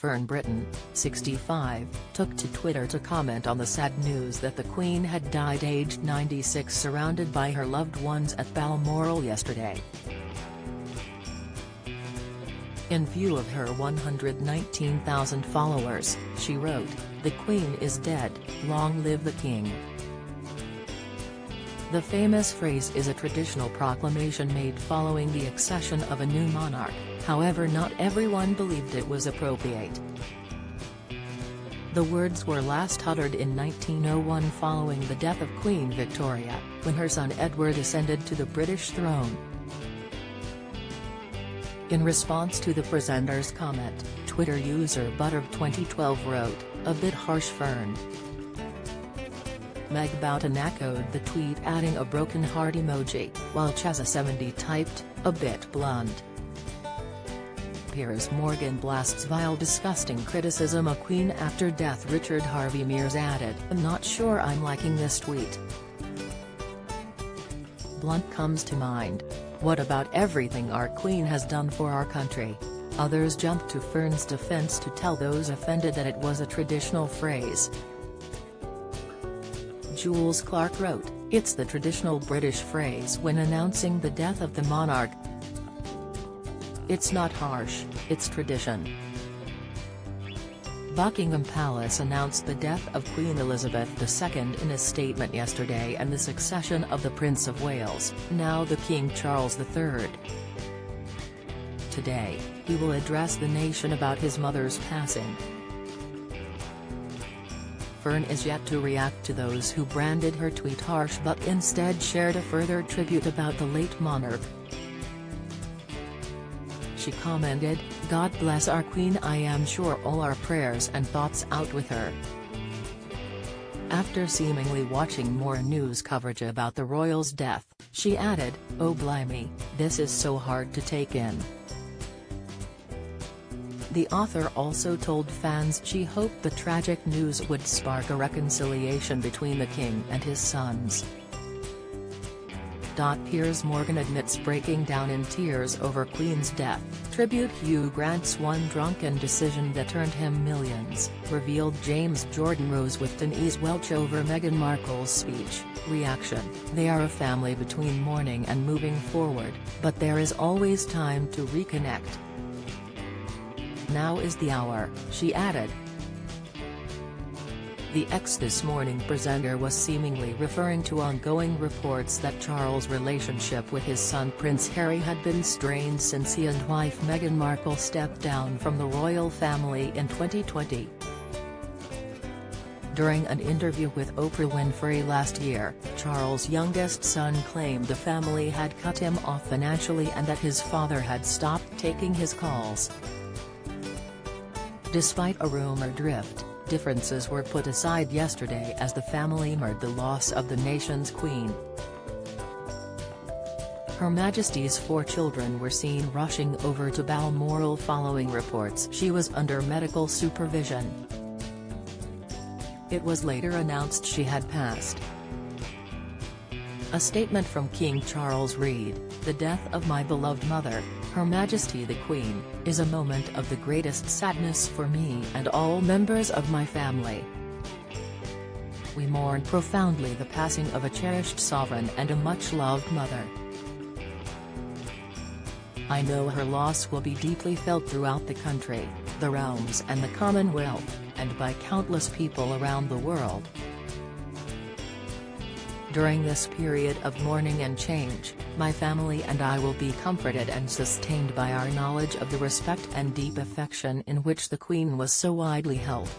Fern Britton, 65, took to Twitter to comment on the sad news that the Queen had died aged 96 surrounded by her loved ones at Balmoral yesterday. In view of her 119,000 followers, she wrote, "The Queen is dead, long live the King." The famous phrase is a traditional proclamation made following the accession of a new monarch, however not everyone believed it was appropriate. The words were last uttered in 1901 following the death of Queen Victoria, when her son Edward ascended to the British throne. In response to the presenter's comment, Twitter user Butterb2012 wrote, "A bit harsh, Fern." Meg Boughton echoed the tweet, adding a broken heart emoji, while Cheza70 typed, "A bit blunt." Piers Morgan blasts vile disgusting criticism of Queen after death. Richard Harvey Mears added, "I'm not sure I'm liking this tweet. Blunt comes to mind. What about everything our Queen has done for our country?" Others jumped to Fern's defense to tell those offended that it was a traditional phrase. Jules Clark wrote, "It's the traditional British phrase when announcing the death of the monarch. It's not harsh, it's tradition." Buckingham Palace announced the death of Queen Elizabeth II in a statement yesterday and the succession of the Prince of Wales, now the King Charles III. Today, he will address the nation about his mother's passing. Fern is yet to react to those who branded her tweet harsh but instead shared a further tribute about the late monarch. She commented, "God bless our Queen, I am sure all our prayers and thoughts out with her." After seemingly watching more news coverage about the royal's death, she added, "Oh blimey, this is so hard to take in." The author also told fans she hoped the tragic news would spark a reconciliation between the king and his sons. Piers Morgan admits breaking down in tears over Queen's death. Tribute Hugh Grant's one drunken decision that earned him millions, revealed James Jordan rose with Denise Welch over Meghan Markle's speech. Reaction: They are a family between mourning and moving forward, but there is always time to reconnect. Now is the hour, she added. The X This Morning presenter was seemingly referring to ongoing reports that Charles' relationship with his son Prince Harry had been strained since he and wife Meghan Markle stepped down from the royal family in 2020. During an interview with Oprah Winfrey last year, Charles' youngest son claimed the family had cut him off financially and that his father had stopped taking his calls. Despite a rumored rift, differences were put aside yesterday as the family mourned the loss of the nation's queen. Her Majesty's 4 children were seen rushing over to Balmoral following reports she was under medical supervision. It was later announced she had passed. A statement from King Charles read, "The death of my beloved mother, Her Majesty the Queen, is a moment of the greatest sadness for me and all members of my family. We mourn profoundly the passing of a cherished sovereign and a much-loved mother. I know her loss will be deeply felt throughout the country, the realms and the Commonwealth, and by countless people around the world. During this period of mourning and change, my family and I will be comforted and sustained by our knowledge of the respect and deep affection in which the Queen was so widely held.